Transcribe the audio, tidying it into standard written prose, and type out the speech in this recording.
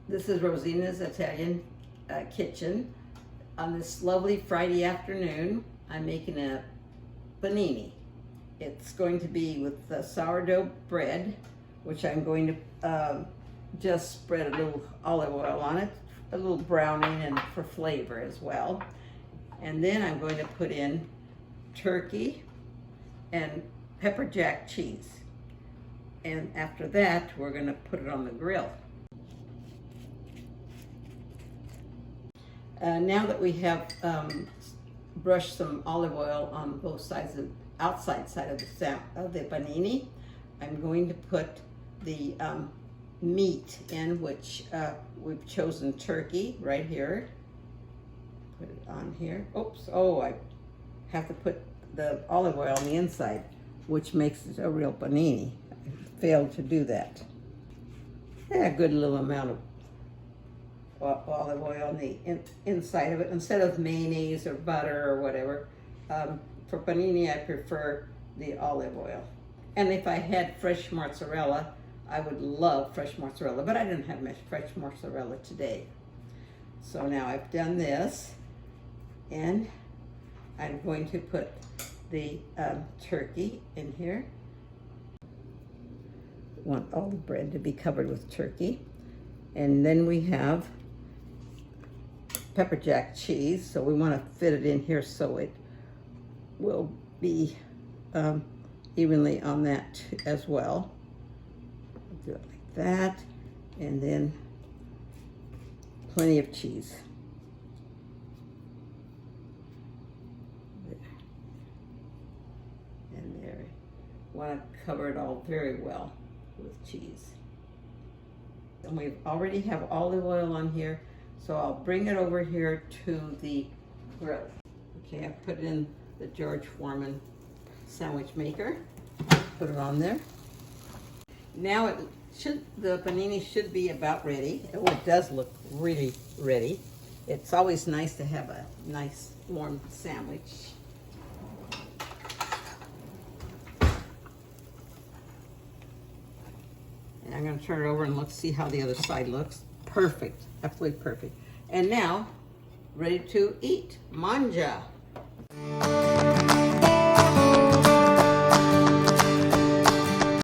This is Rosina's Italian kitchen. On this lovely Friday afternoon, I'm making a panini. It's going to be with the sourdough bread, which I'm going to just spread a little olive oil on it, a little browning and for flavor as well. And then I'm going to put in turkey and pepper jack cheese. And after that, we're going to put it on the grill. Now that we have brushed some olive oil on both sides of outside side of the panini, I'm going to put the meat in, which we've chosen turkey right here. Put it on here. Oops! Oh, I have to put the olive oil on the inside, which makes it a real panini. I failed to do that. Yeah, a good little amount of olive oil on the inside of it instead of mayonnaise or butter or whatever. For panini, I prefer the olive oil. And if I had fresh mozzarella, I would love fresh mozzarella, but I didn't have much fresh mozzarella today. So now I've done this, and I'm going to put the turkey in here. I want all the bread to be covered with turkey. And then we have pepper jack cheese, so we want to fit it in here so it will be evenly on that as well. Do it like that, and then plenty of cheese. There. And there. Want to cover it all very well with cheese. And we already have olive oil on here, so I'll bring it over here to the grill. Okay, I put it in the George Foreman sandwich maker. Put it on there. Now the panini should be about ready. Oh, it does look really ready. It's always nice to have a nice warm sandwich. And I'm going to turn it over and let's see how the other side looks. Perfect, absolutely perfect. And now, ready to eat. Manja.